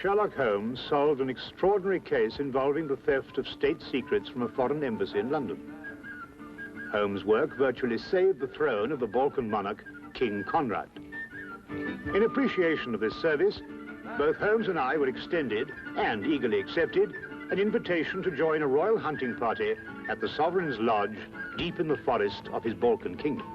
Sherlock Holmes solved an extraordinary case involving the theft of state secrets from a foreign embassy in London. Holmes' work virtually saved the throne of the Balkan monarch, King Conrad. In appreciation of this service, both Holmes and I were extended, and eagerly accepted, an invitation to join a royal hunting party at the Sovereign's Lodge, deep in the forest of his Balkan kingdom.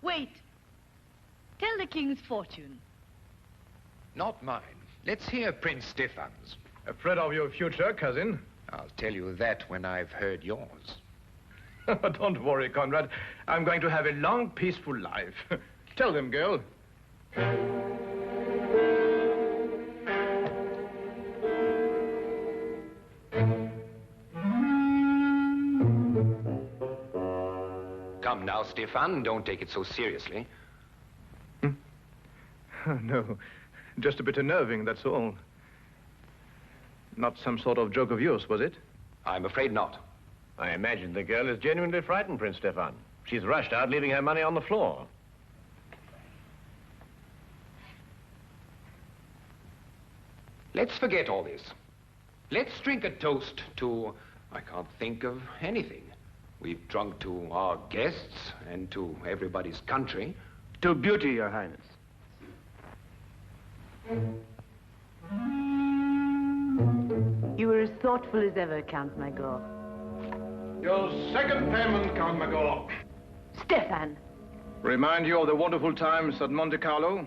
Wait. Tell the king's fortune. Not mine. Let's hear Prince Stefan's. Afraid of your future, cousin? I'll tell you that when I've heard yours. Don't worry, Conrad. I'm going to have a long, peaceful life. Tell them, girl. Come now, Stefan, don't take it so seriously. No, just a bit unnerving, that's all. Not some sort of joke of yours, was it? I'm afraid not. I imagine the girl is genuinely frightened, Prince Stefan. She's rushed out, leaving her money on the floor. Let's forget all this. Let's drink a toast to... I can't think of anything. We've drunk to our guests and to everybody's country. To beauty, Your Highness. You were as thoughtful as ever, Count Magor. Your second payment, Count Magor. Stefan. Remind you of the wonderful times at Monte Carlo?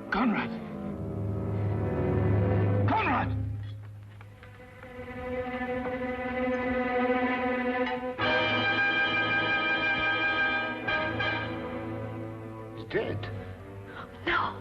Conrad! Conrad! He's dead. No.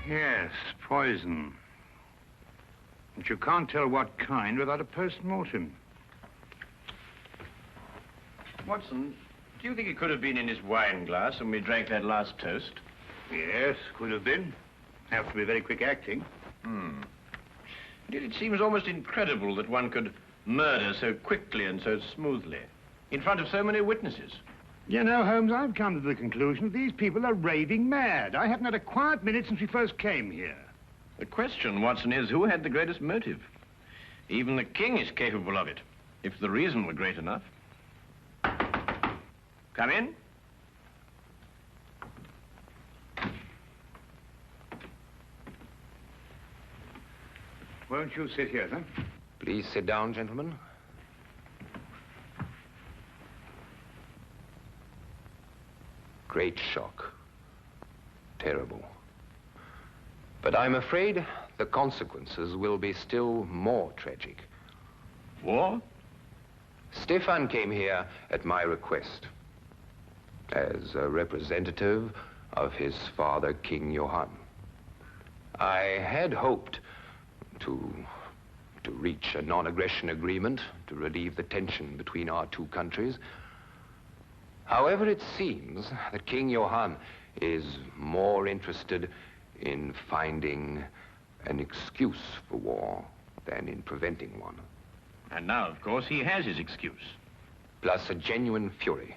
Yes, poison. But you can't tell what kind without a post-mortem. Watson, do you think it could have been in his wine glass when we drank that last toast? Yes, could have been. Have to be very quick acting. Indeed, it seems almost incredible that one could murder so quickly and so smoothly in front of so many witnesses. You know, Holmes, I've come to the conclusion that these people are raving mad. I haven't had a quiet minute since we first came here. The question, Watson, is who had the greatest motive? Even the king is capable of it, if the reason were great enough. Come in. Won't you sit here, then? Please sit down, gentlemen. Great shock. Terrible. But I'm afraid the consequences will be still more tragic. War? Stefan came here at my request as a representative of his father, King Johann. I had hoped to reach a non-aggression agreement to relieve the tension between our two countries. However, it seems that King Johann is more interested in finding an excuse for war than in preventing one. And now, of course, he has his excuse. Plus a genuine fury.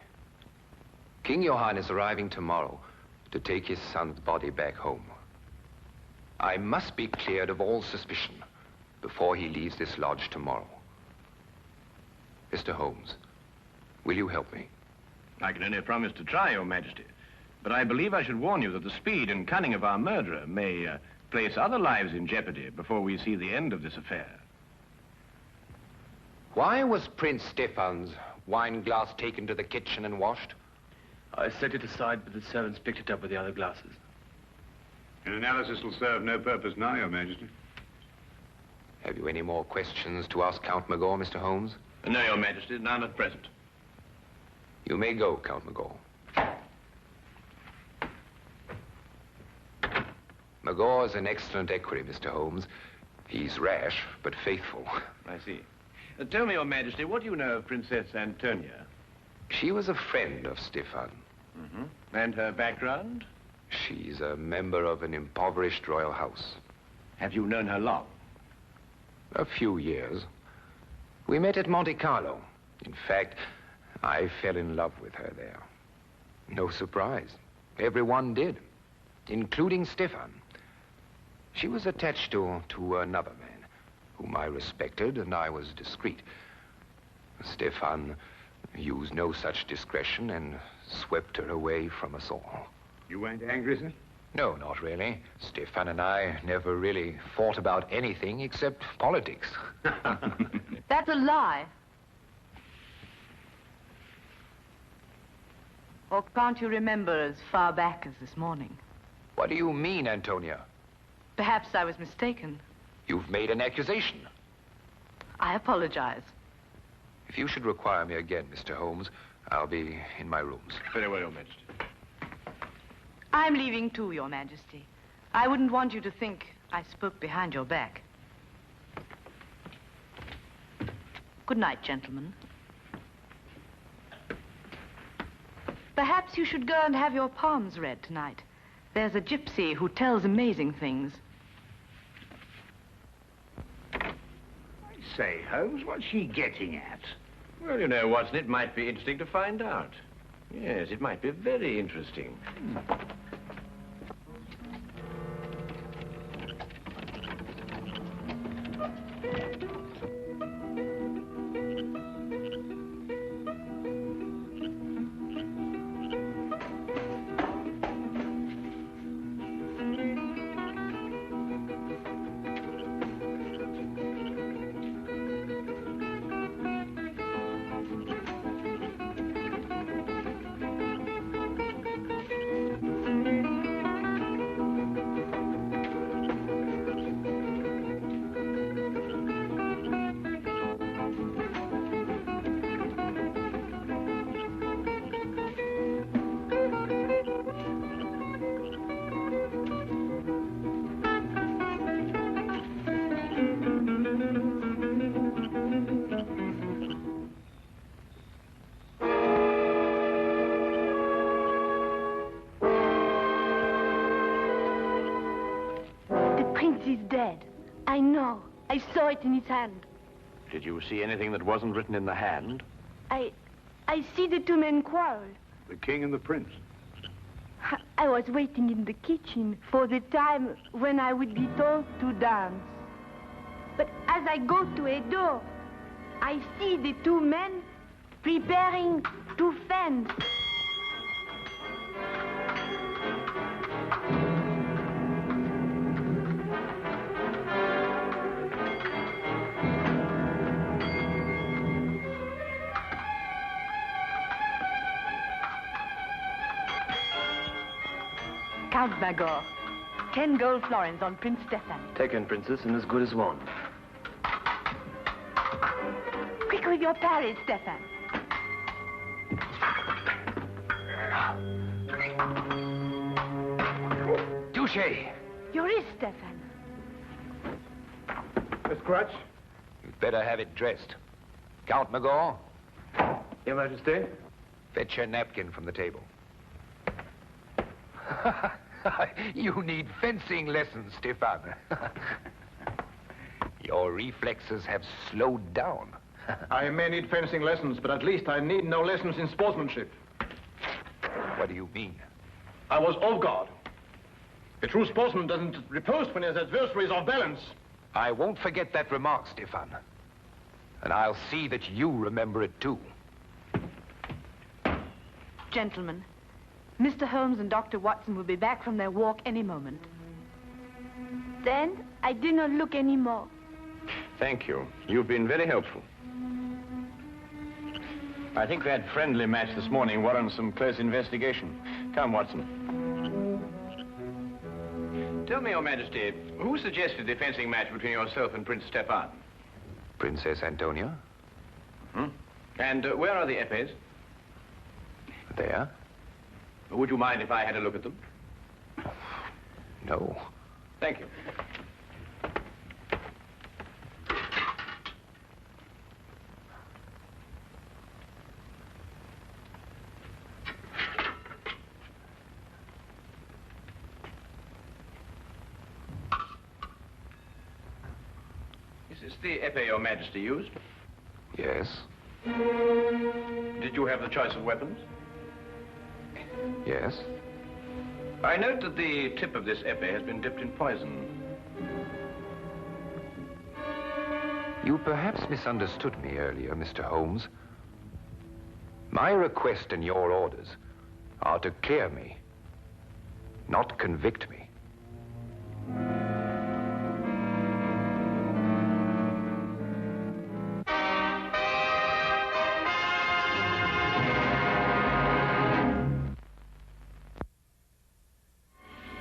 King Johann is arriving tomorrow to take his son's body back home. I must be cleared of all suspicion before he leaves this lodge tomorrow. Mr. Holmes, will you help me? I can only promise to try, Your Majesty. But I believe I should warn you that the speed and cunning of our murderer may place other lives in jeopardy before we see the end of this affair. Why was Prince Stefan's wine glass taken to the kitchen and washed? I set it aside, but the servants picked it up with the other glasses. An analysis will serve no purpose now, Your Majesty. Have you any more questions to ask Count Magor, Mr. Holmes? No, Your Majesty, none at present. You may go, Count Magor. Magor is an excellent equerry, Mr. Holmes. He's rash, but faithful. I see. Tell me, Your Majesty, what do you know of Princess Antonia? She was a friend of Stefan. Mm-hmm. And her background? She's a member of an impoverished royal house. Have you known her long? A few years. We met at Monte Carlo. In fact, I fell in love with her there. No surprise. Everyone did, including Stefan. She was attached to another man, whom I respected, and I was discreet. Stefan used no such discretion and swept her away from us all. You weren't angry, sir? No, not really. Stefan and I never really fought about anything except politics. That's a lie. Or can't you remember as far back as this morning? What do you mean, Antonia? Perhaps I was mistaken. You've made an accusation. I apologize. If you should require me again, Mr. Holmes, I'll be in my rooms. Very well, Your Majesty. I'm leaving too, Your Majesty. I wouldn't want you to think I spoke behind your back. Good night, gentlemen. Perhaps you should go and have your palms read tonight. There's a gypsy who tells amazing things. I say, Holmes, what's she getting at? Well, you know, Watson, it might be interesting to find out. Yes, it might be very interesting. He's dead. I know. I saw it in his hand. Did you see anything that wasn't written in the hand? I see the two men quarrel. The king and the prince. I was waiting in the kitchen for the time when I would be told to dance. But as I go to a door, I see the two men preparing to fence. Count Magor. 10 gold florins on Prince Stefan. Taken, Princess, and as good as one. Quick with your parry, Stefan. Touche! Your wrist, Stefan. Miss Crutch? You'd better have it dressed. Count Magor, Your Majesty? fetch your napkin from the table. You need fencing lessons, Stefan. Your reflexes have slowed down. I may need fencing lessons, but at least I need no lessons in sportsmanship. What do you mean? I was off guard. A true sportsman doesn't riposte when his adversary is off balance. I won't forget that remark, Stefan. And I'll see that you remember it too. Gentlemen, Mr. Holmes and Dr. Watson will be back from their walk any moment. Then I do not look anymore. Thank you. You've been very helpful. I think that friendly match this morning warrants some close investigation. Come, Watson. Tell me, Your Majesty, who suggested the fencing match between yourself and Prince Stefan? Princess Antonia? Hmm? And where are the epées? There? Would you mind if I had a look at them? No. Thank you. Is this the epée Your Majesty used? Yes. Did you have the choice of weapons? Yes. I note that the tip of this epée has been dipped in poison. You perhaps misunderstood me earlier, Mr. Holmes. My request and your orders are to clear me, not convict me.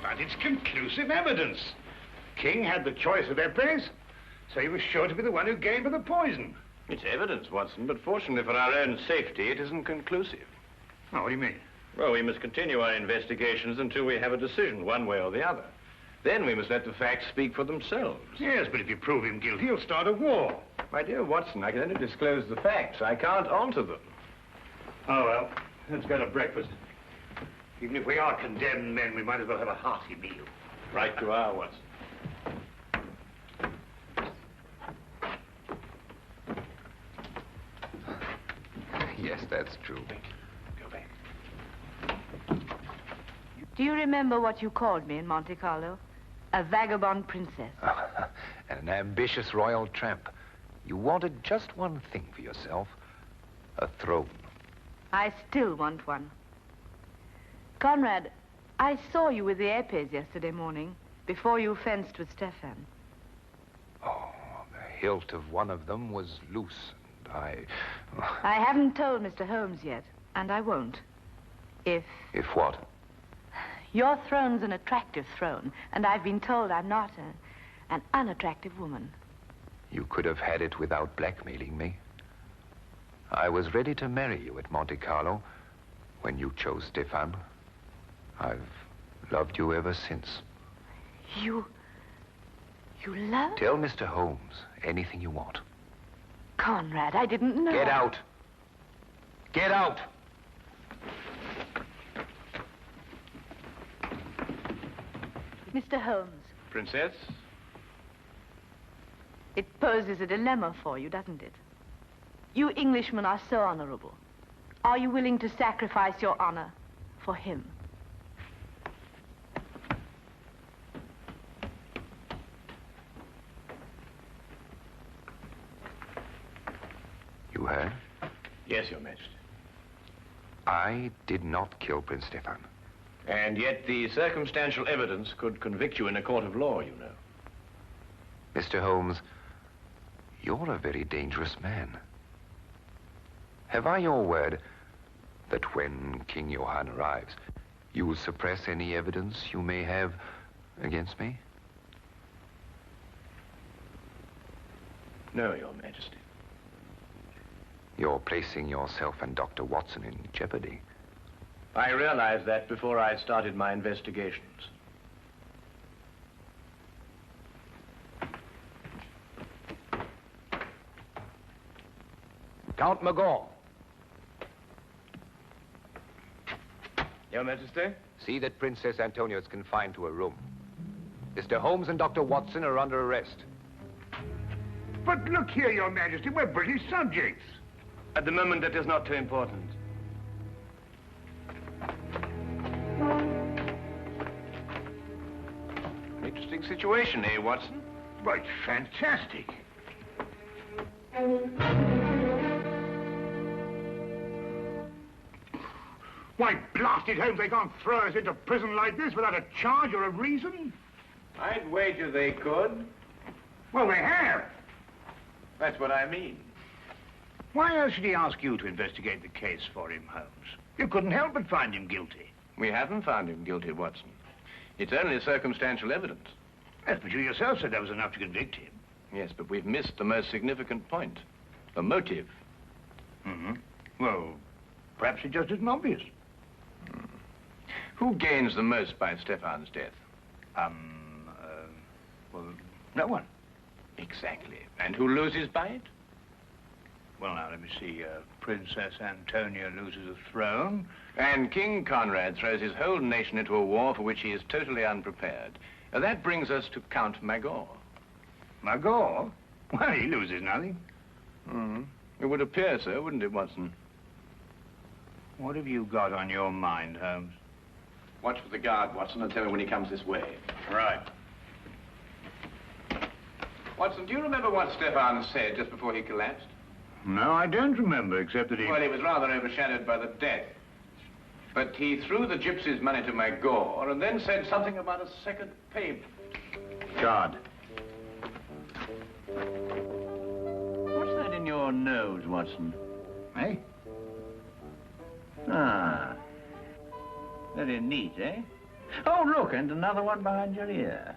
But it's conclusive evidence. King had the choice of epées, so he was sure to be the one who gave her the poison. It's evidence, Watson, but fortunately for our own safety, it isn't conclusive. Oh, what do you mean? Well, we must continue our investigations until we have a decision, one way or the other. Then we must let the facts speak for themselves. Yes, but if you prove him guilty, he'll start a war. My dear Watson, I can only disclose the facts. I can't alter them. Oh, well, let's go to breakfast. Even if we are condemned men, we might as well have a hearty meal. Right you are, Watson. Yes, that's true. Go back. Do you remember what you called me in Monte Carlo? A vagabond princess. An ambitious royal tramp. You wanted just one thing for yourself. A throne. I still want one. Conrad, I saw you with the epées yesterday morning, before you fenced with Stefan. Oh, the hilt of one of them was loose, and I haven't told Mr. Holmes yet, and I won't. If what? your throne's an attractive throne, and I've been told I'm not an unattractive woman. You could have had it without blackmailing me. I was ready to marry you at Monte Carlo when you chose Stefan. I've loved you ever since. You love? Tell Mr. Holmes anything you want. Conrad, I didn't know. Get out. Get out. Mr. Holmes, Princess? it poses a dilemma for you, doesn't it? You Englishmen are so honorable. Are you willing to sacrifice your honor for him? You heard? Yes, Your Majesty. I did not kill Prince Stefan. And yet the circumstantial evidence could convict you in a court of law, you know. Mr. Holmes, you're a very dangerous man. Have I your word that when King Johann arrives, you will suppress any evidence you may have against me? No, Your Majesty. You're placing yourself and Dr. Watson in jeopardy. I realized that before I started my investigations. Count Magor. Your Majesty? See that Princess Antonia is confined to a room. Mr. Holmes and Dr. Watson are under arrest. But look here, Your Majesty, we're British subjects. At the moment, that is not too important. Interesting situation, eh, Watson? Well, it's fantastic. Why, blasted Holmes, they can't throw us into prison like this without a charge or a reason. I'd wager they could. Well, they have. That's what I mean. Why else should he ask you to investigate the case for him, Holmes? You couldn't help but find him guilty. We haven't found him guilty, Watson. It's only circumstantial evidence. Yes, but you yourself said that was enough to convict him. Yes, but we've missed the most significant point. The motive. Mm-hmm. Well, perhaps it just isn't obvious. Who gains the most by Stefan's death? Well, no one. Exactly. And who loses by it? Well, now, let me see. Princess Antonia loses the throne. And King Conrad throws his whole nation into a war for which he is totally unprepared. That brings us to Count Magor. Magor? Well, he loses nothing. It would appear so, wouldn't it, Watson? What have you got on your mind, Holmes? Watch for the guard, Watson, and tell me when he comes this way. Right. Watson, do you remember what Stefan said just before he collapsed? No, I don't remember, except that he... Well, he was rather overshadowed by the death. But he threw the gypsies' money to Magor and then said something about a second payment. Guard. What's that in your nose, Watson? Eh? Ah. Very neat, eh? Oh, look, and another one behind your ear.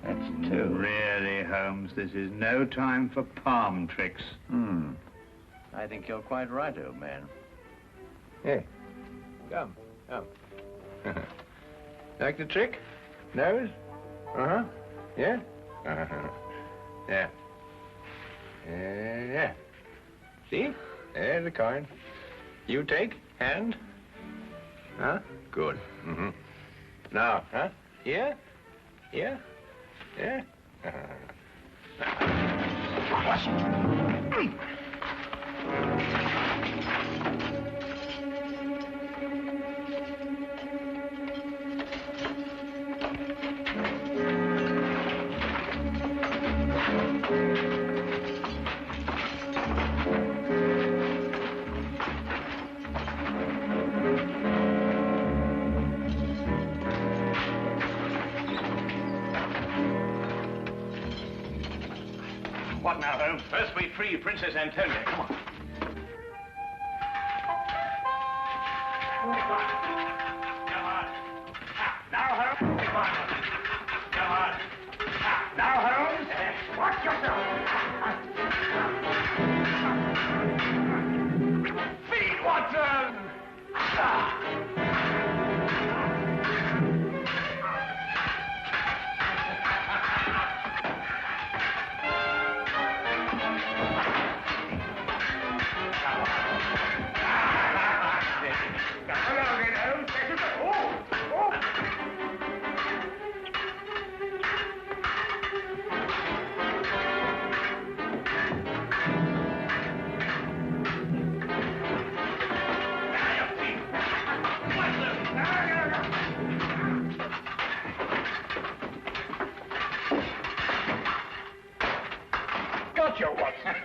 That's two. Really, Holmes, this is no time for palm tricks. I think you're quite right, old man. Hey, come. Like the trick? Nose? Uh-huh. Yeah? Uh-huh. Yeah. Yeah. See? There's the coin. You take, hand. Huh? Good. Now, huh? Here? Here? Yeah? What now, Holmes? First we free Princess Antonia. Come on. Now, Holmes. Come on. Now, Holmes. Watch yourself. Feed Watson! Gotcha, Watson.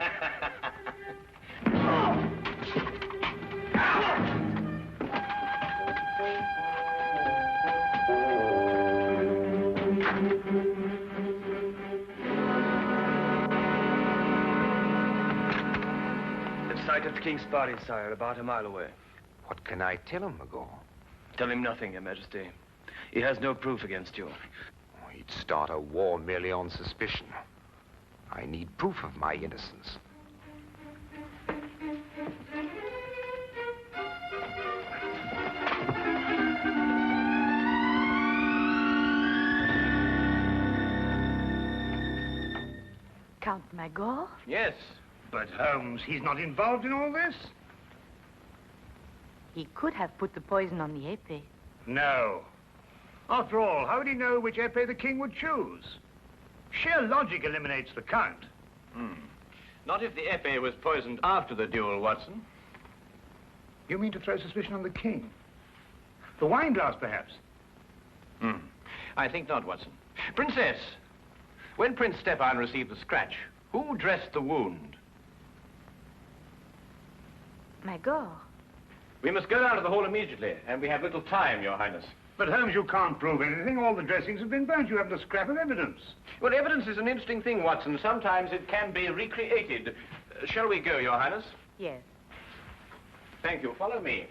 They've sighted the king's body, sire, about a mile away. What can I tell him, Magor? Tell him nothing, Your Majesty. He has no proof against you. He'd start a war merely on suspicion. I need proof of my innocence. Count Magor? Yes. But, Holmes, he's not involved in all this? He could have put the poison on the épée. No. After all, how would he know which épée the king would choose? Sheer logic eliminates the count. Not if the épée was poisoned after the duel, Watson. You mean to throw suspicion on the king? The wine glass, perhaps? I think not, Watson. Princess! When Prince Stefan received the scratch, Who dressed the wound? Magor. We must go down to the hall immediately, and we have little time, Your Highness. But Holmes, you can't prove anything. All the dressings have been burnt. You haven't a scrap of evidence. Well, evidence is an interesting thing, Watson. Sometimes it can be recreated. Shall we go, Your Highness? Yes. Thank you. Follow me.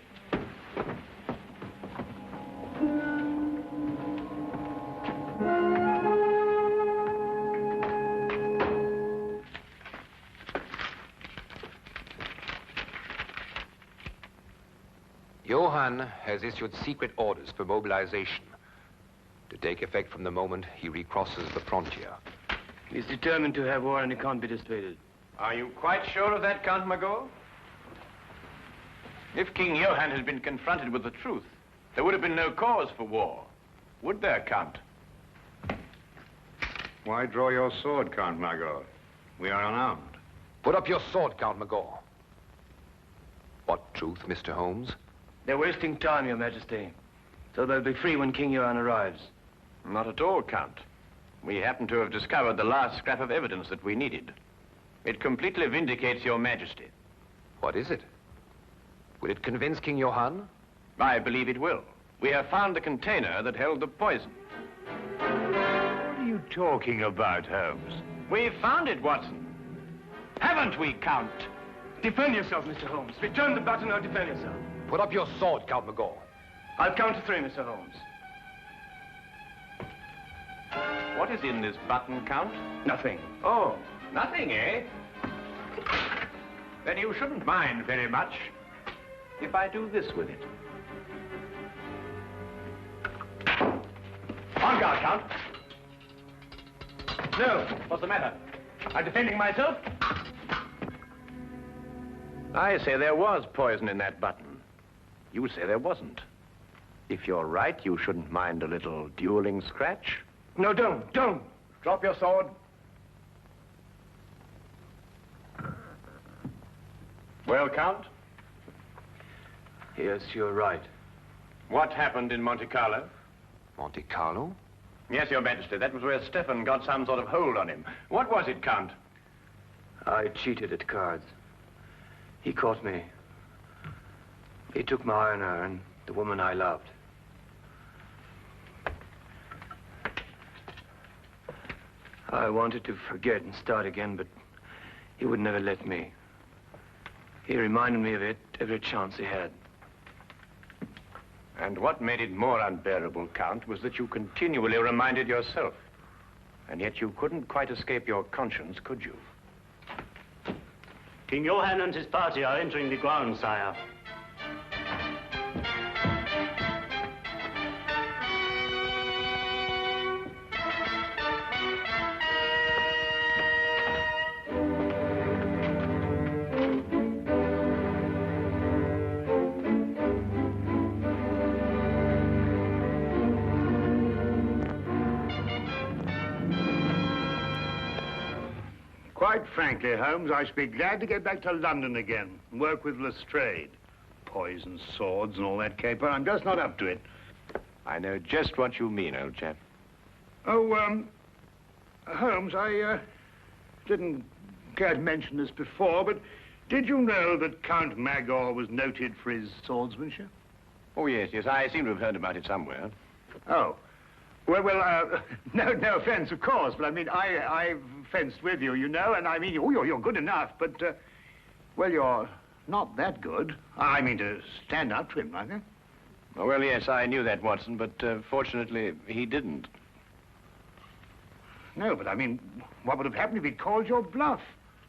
Johann has issued secret orders for mobilization to take effect from the moment he recrosses the frontier. He's determined to have war and he can't be dissuaded. Are you quite sure of that, Count Magor? If King Johann had been confronted with the truth, there would have been no cause for war. Would there, Count? Why draw your sword, Count Magor? We are unarmed. Put up your sword, Count Magor. What truth, Mr. Holmes? They're wasting time, Your Majesty. So they'll be free when King Johann arrives. Not at all, Count. We happen to have discovered the last scrap of evidence that we needed. It completely vindicates Your Majesty. What is it? Will it convince King Johann? I believe it will. We have found the container that held the poison. What are you talking about, Holmes? We found it, Watson. Haven't we, Count? Defend yourself, Mr. Holmes. Return the button or defend yourself. Put up your sword, Count Magor. I'll count to 3, Mr. Holmes. What is in this button, Count? Nothing. Oh, nothing, eh? Then you shouldn't mind very much if I do this with it. On guard, Count. No, what's the matter? I'm defending myself. I say there was poison in that button. You say there wasn't. If you're right, you shouldn't mind a little dueling scratch. No, don't. Drop your sword. Well, Count? Yes, you're right. What happened in Monte Carlo? Monte Carlo? Yes, Your Majesty. That was where Stefan got some sort of hold on him. What was it, Count? I cheated at cards. He caught me. He took my honor and the woman I loved. I wanted to forget and start again, but he would never let me. He reminded me of it every chance he had. And what made it more unbearable, Count, was that you continually reminded yourself. And yet you couldn't quite escape your conscience, could you? King Johann and his party are entering the grounds, sire. Quite frankly, Holmes, I should be glad to get back to London again and work with Lestrade. Poison swords and all that caper. I'm just not up to it. I know just what you mean, old chap. Oh, Holmes, I didn't care to mention this before, but did you know that Count Magor was noted for his swordsmanship? Oh, yes. I seem to have heard about it somewhere. Oh. Well, no offense, of course, but I mean, I've fenced with you, you know, and I mean, you're good enough, but, well, you're not that good. I mean, to stand up to him like that. Oh, well, yes, I knew that, Watson, but fortunately, he didn't. No, but I mean, what would have happened if he'd called your bluff?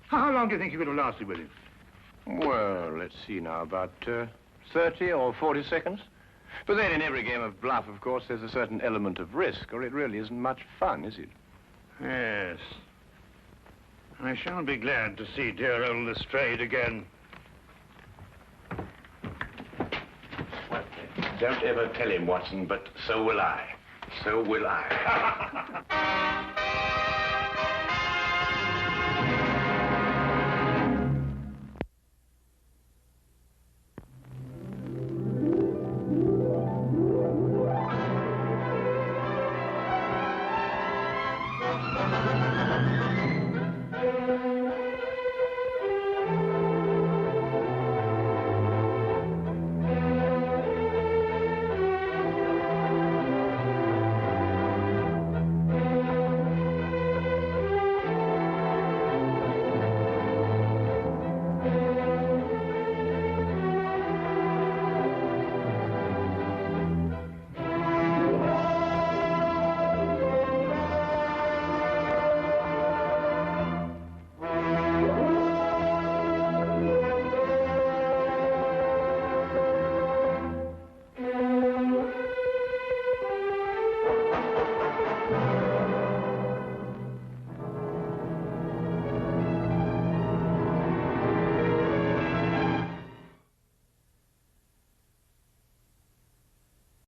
How long do you think you could have lasted with him? Well, let's see now, about 30 or 40 seconds. But then in every game of bluff, of course, there's a certain element of risk, or it really isn't much fun, is it? Yes. I shall be glad to see dear old Lestrade again. Well, don't ever tell him, Watson, but so will I. So will I.